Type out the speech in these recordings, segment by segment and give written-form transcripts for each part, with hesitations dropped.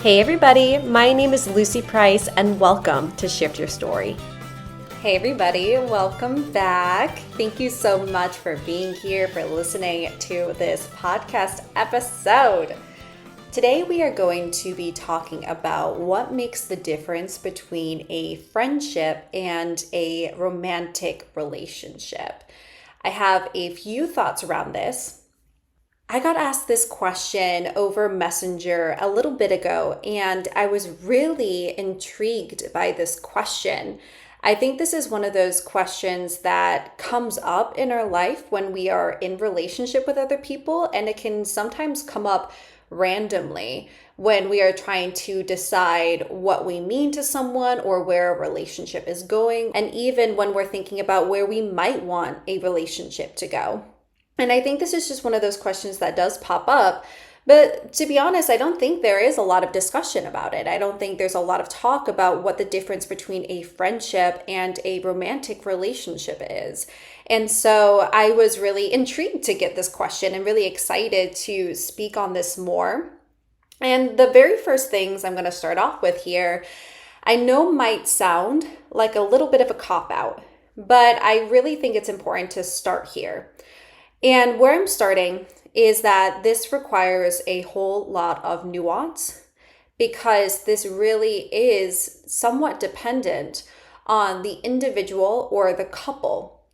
Hey everybody, my name is Lucy Price and welcome to Shift Your Story. Hey everybody, welcome back. Thank you so much for being here, for listening to this podcast episode. Today we are going to be talking about what makes the difference between a friendship and a romantic relationship. I have a few thoughts around this. I got asked this question over Messenger a little bit ago, and I was really intrigued by this question. I think this is one of those questions that comes up in our life when we are in relationship with other people, and it can sometimes come up randomly when we are trying to decide what we mean to someone or where a relationship is going, and even when we're thinking about where we might want a relationship to go. And I think this is just one of those questions that does pop up. But to be honest, I don't think there is a lot of discussion about it. I don't think there's a lot of talk about what the difference between a friendship and a romantic relationship is. And so I was really intrigued to get this question and really excited to speak on this more. And the very first things I'm going to start off with here, I know might sound like a little bit of a cop-out, but I really think it's important to start here. And where I'm starting is that this requires a whole lot of nuance because this really is somewhat dependent on the individual or the couple.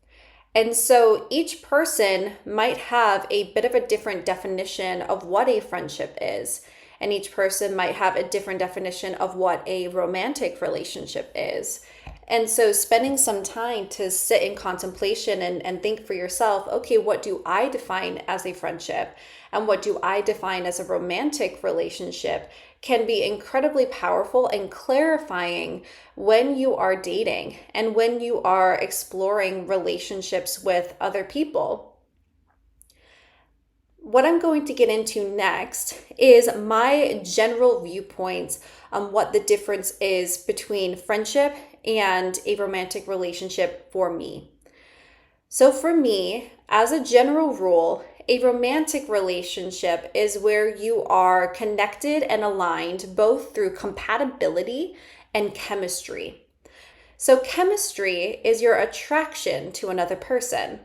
And so each person might have a bit of a different definition of what a friendship is. And each person might have a different definition of what a romantic relationship is. And so spending some time to sit in contemplation and think for yourself, okay, what do I define as a friendship? And what do I define as a romantic relationship can be incredibly powerful and clarifying when you are dating and when you are exploring relationships with other people. What I'm going to get into next is my general viewpoints on what the difference is between friendship and a romantic relationship for me. So for me, as a general rule, a romantic relationship is where you are connected and aligned both through compatibility and chemistry. So chemistry is your attraction to another person.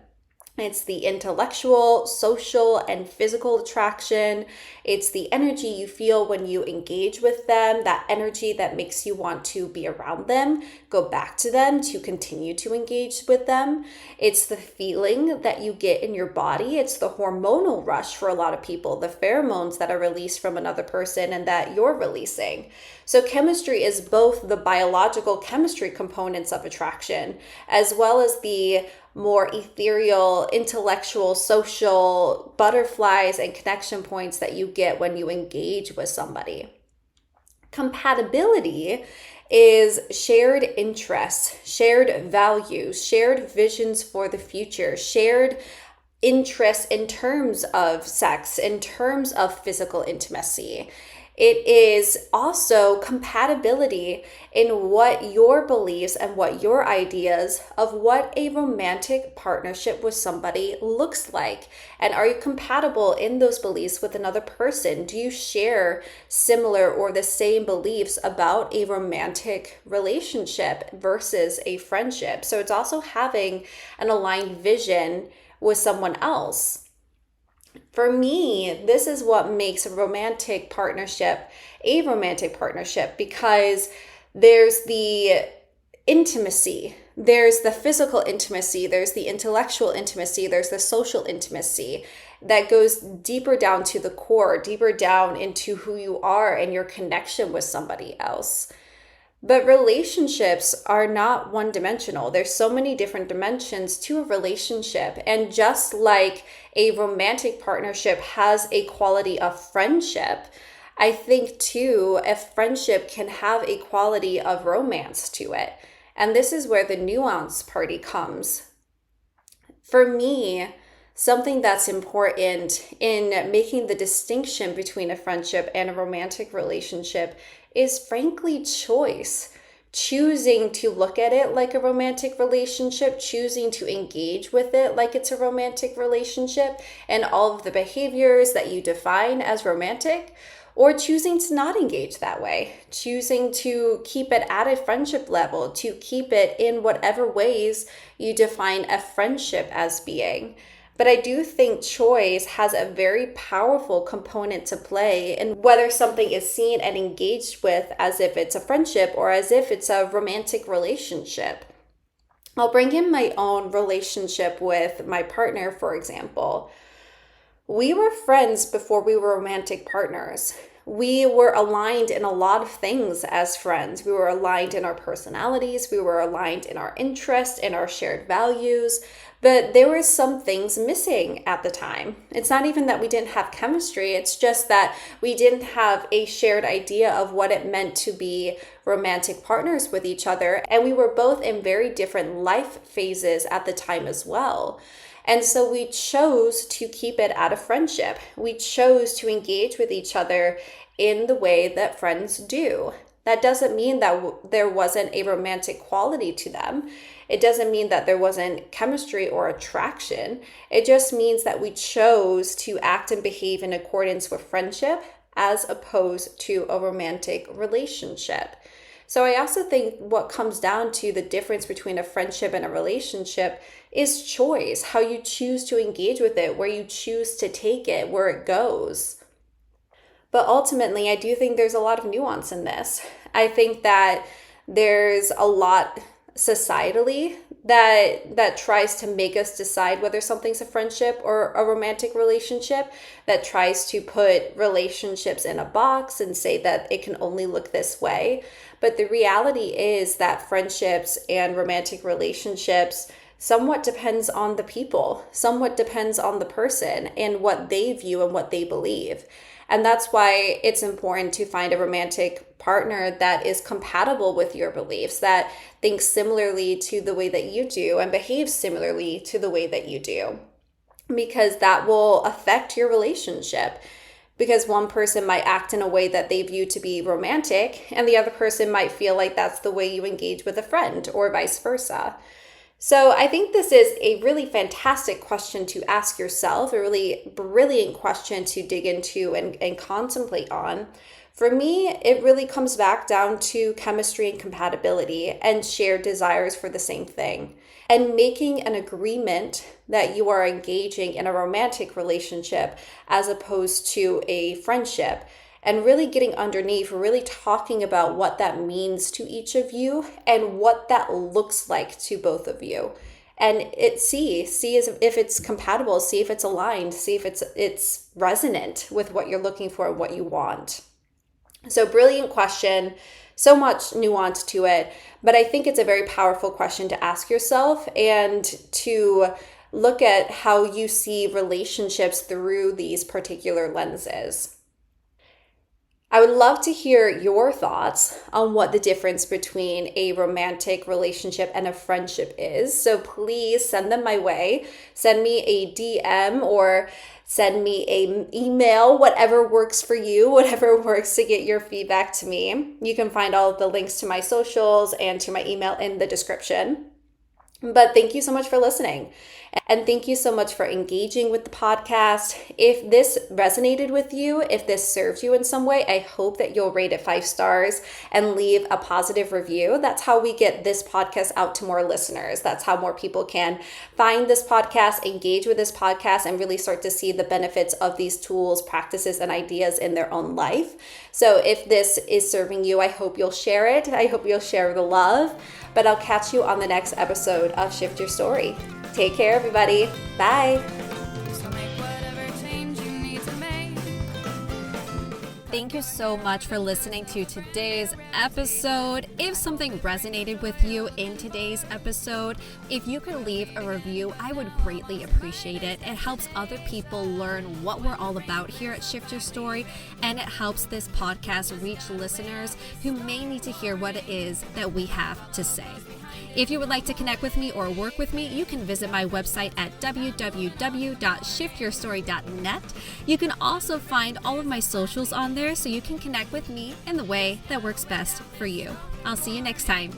It's the intellectual, social, and physical attraction. It's the energy you feel when you engage with them, that energy that makes you want to be around them, go back to them, to continue to engage with them. It's the feeling that you get in your body. It's the hormonal rush for a lot of people, the pheromones that are released from another person and that you're releasing. So chemistry is both the biological chemistry components of attraction, as well as the more ethereal, intellectual, social butterflies and connection points that you get when you engage with somebody. Compatibility is shared interests, shared values, shared visions for the future, shared interests in terms of sex, in terms of physical intimacy. It is also compatibility in what your beliefs and what your ideas of what a romantic partnership with somebody looks like. And are you compatible in those beliefs with another person? Do you share similar or the same beliefs about a romantic relationship versus a friendship? So it's also having an aligned vision with someone else. For me, this is what makes a romantic partnership because there's the intimacy, there's the physical intimacy, there's the intellectual intimacy, there's the social intimacy that goes deeper down to the core, deeper down into who you are and your connection with somebody else. But relationships are not one-dimensional. There's so many different dimensions to a relationship. And just like a romantic partnership has a quality of friendship, I think too, a friendship can have a quality of romance to it. And this is where the nuance party comes. For me, something that's important in making the distinction between a friendship and a romantic relationship is frankly choice. Choosing to look at it like a romantic relationship, choosing to engage with it like it's a romantic relationship, and all of the behaviors that you define as romantic, or choosing to not engage that way, choosing to keep it at a friendship level, to keep it in whatever ways you define a friendship as being. But I do think choice has a very powerful component to play in whether something is seen and engaged with as if it's a friendship or as if it's a romantic relationship. I'll bring in my own relationship with my partner, for example. We were friends before we were romantic partners. We were aligned in a lot of things as friends. We were aligned in our personalities. We were aligned in our interests and our shared values. But there were some things missing at the time. It's not even that we didn't have chemistry. It's just that we didn't have a shared idea of what it meant to be romantic partners with each other. And we were both in very different life phases at the time as well. And so we chose to keep it at a friendship. We chose to engage with each other in the way that friends do. That doesn't mean that there wasn't a romantic quality to them. It doesn't mean that there wasn't chemistry or attraction. It just means that we chose to act and behave in accordance with friendship as opposed to a romantic relationship. So I also think what comes down to the difference between a friendship and a relationship is choice, how you choose to engage with it, where you choose to take it, where it goes. But ultimately, I do think there's a lot of nuance in this. I think that there's a lot societally that tries to make us decide whether something's a friendship or a romantic relationship, that tries to put relationships in a box and say that it can only look this way. But the reality is that friendships and romantic relationships somewhat depends on the people, somewhat depends on the person and what they view and what they believe. And that's why it's important to find a romantic partner that is compatible with your beliefs, that thinks similarly to the way that you do and behaves similarly to the way that you do, because that will affect your relationship. Because one person might act in a way that they view to be romantic, and the other person might feel like that's the way you engage with a friend, or vice versa. So I think this is a really fantastic question to ask yourself, a really brilliant question to dig into and contemplate on. For me, it really comes back down to chemistry and compatibility and shared desires for the same thing. And making an agreement that you are engaging in a romantic relationship as opposed to a friendship. And really getting underneath, really talking about what that means to each of you and what that looks like to both of you. And see as if it's compatible, see if it's aligned, see if it's resonant with what you're looking for and what you want. So brilliant question, so much nuance to it, but I think it's a very powerful question to ask yourself and to look at how you see relationships through these particular lenses. I would love to hear your thoughts on what the difference between a romantic relationship and a friendship is. So please send them my way. Send me a DM or send me an email, whatever works for you, whatever works to get your feedback to me. You can find all of the links to my socials and to my email in the description. But thank you so much for listening. And thank you so much for engaging with the podcast. If this resonated with you, if this served you in some way, I hope that you'll rate it 5 stars and leave a positive review. That's how we get this podcast out to more listeners. That's how more people can find this podcast, engage with this podcast, and really start to see the benefits of these tools, practices, and ideas in their own life. So if this is serving you, I hope you'll share it. I hope you'll share the love. But I'll catch you on the next episode of Shift Your Story. Take care, everybody. Bye. Thank you so much for listening to today's episode. If something resonated with you in today's episode, if you could leave a review, I would greatly appreciate it. It helps other people learn what we're all about here at Shift Your Story, and it helps this podcast reach listeners who may need to hear what it is that we have to say. If you would like to connect with me or work with me, you can visit my website at www.shiftyourstory.net. You can also find all of my socials on there so you can connect with me in the way that works best for you. I'll see you next time.